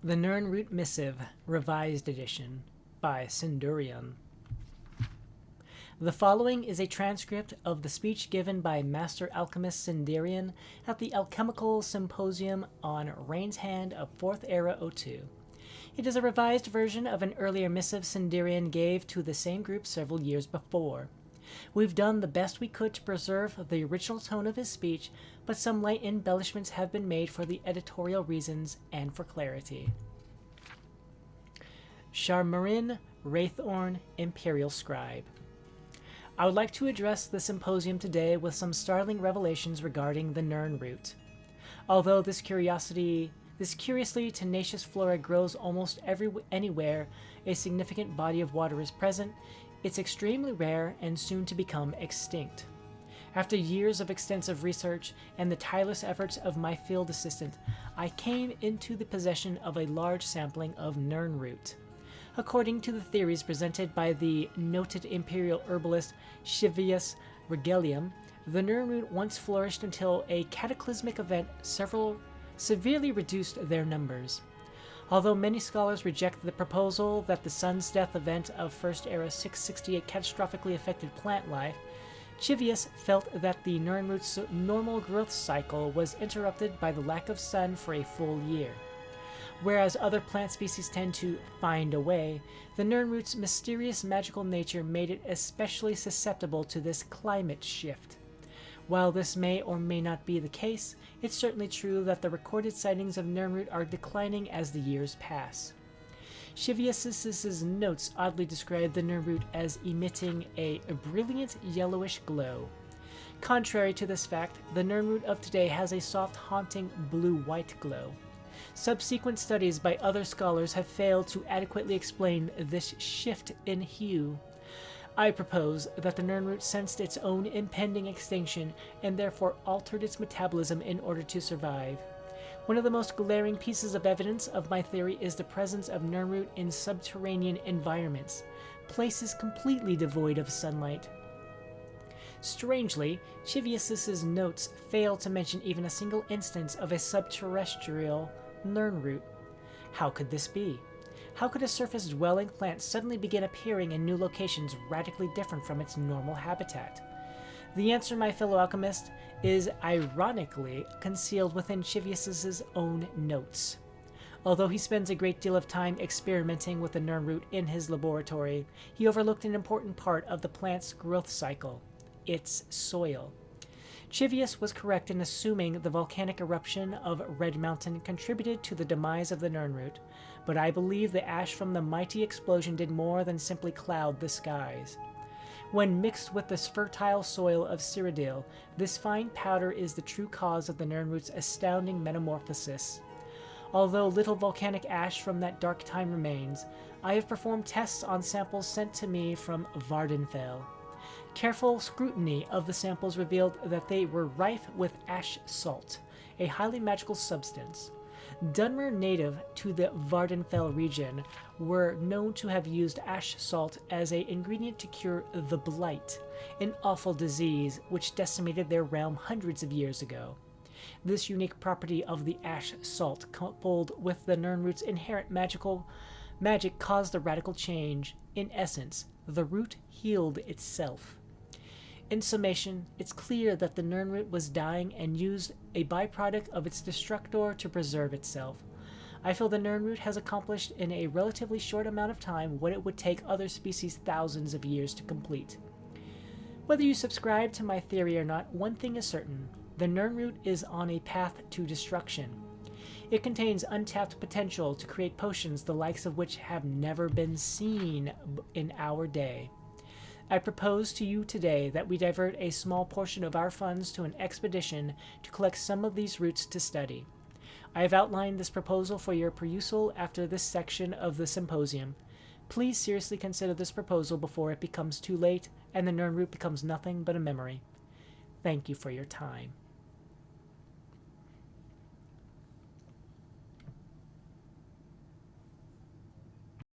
The Nirnroot Missive, Revised Edition, by Sindurian. The following is a transcript of the speech given by Master Alchemist Sindurian at the Alchemical Symposium on Rain's Hand of 4th Era O2. It is a revised version of an earlier missive Sindurian gave to the same group several years before. We've done the best we could to preserve the original tone of his speech, but some light embellishments have been made for the editorial reasons and for clarity. Sharmarin Wraithorn, Imperial Scribe. I would like to address the symposium today with some startling revelations regarding the Nirnroot. Although this curiously tenacious flora grows almost anywhere a significant body of water is present, it's extremely rare and soon to become extinct. After years of extensive research and the tireless efforts of my field assistant, I came into the possession of a large sampling of Nirnroot. According to the theories presented by the noted imperial herbalist Shivius Regelium, the Nirnroot once flourished until a cataclysmic event severely reduced their numbers. Although many scholars reject the proposal that the Sun's Death event of First Era 668 catastrophically affected plant life, Chivius felt that the Nirnroot's normal growth cycle was interrupted by the lack of sun for a full year. Whereas other plant species tend to find a way, the Nirnroot's mysterious magical nature made it especially susceptible to this climate shift. While this may or may not be the case, it's certainly true that the recorded sightings of Nirnroot are declining as the years pass. Chivius's notes oddly describe the Nirnroot as emitting a brilliant yellowish glow. Contrary to this fact, the Nirnroot of today has a soft, haunting blue-white glow. Subsequent studies by other scholars have failed to adequately explain this shift in hue. I propose that the Nirnroot sensed its own impending extinction and therefore altered its metabolism in order to survive. One of the most glaring pieces of evidence of my theory is the presence of Nirnroot in subterranean environments, places completely devoid of sunlight. Strangely, Chivius's notes fail to mention even a single instance of a subterrestrial Nirnroot. How could this be? How could a surface-dwelling plant suddenly begin appearing in new locations radically different from its normal habitat? The answer, my fellow alchemist, is ironically concealed within Chivius's own notes. Although he spends a great deal of time experimenting with the Nirnroot in his laboratory, he overlooked an important part of the plant's growth cycle: its soil. Chivius was correct in assuming the volcanic eruption of Red Mountain contributed to the demise of the Nirnroot, but I believe the ash from the mighty explosion did more than simply cloud the skies. When mixed with the fertile soil of Cyrodiil, this fine powder is the true cause of the Nirnroot's astounding metamorphosis. Although little volcanic ash from that dark time remains, I have performed tests on samples sent to me from Vardenfell. Careful scrutiny of the samples revealed that they were rife with ash salt, a highly magical substance. Dunmer native to the Vardenfell region were known to have used ash salt as an ingredient to cure the Blight, an awful disease which decimated their realm hundreds of years ago. This unique property of the ash salt, coupled with the Nirnroot's inherent magic, caused a radical change. In essence, the root healed itself. In summation, it's clear that the Nirnroot was dying and used a byproduct of its destructor to preserve itself. I feel the Nirnroot has accomplished in a relatively short amount of time what it would take other species thousands of years to complete. Whether you subscribe to my theory or not, one thing is certain: the Nirnroot is on a path to destruction. It contains untapped potential to create potions the likes of which have never been seen in our day. I propose to you today that we divert a small portion of our funds to an expedition to collect some of these roots to study. I have outlined this proposal for your perusal after this section of the symposium. Please seriously consider this proposal before it becomes too late and the Nirnroot becomes nothing but a memory. Thank you for your time.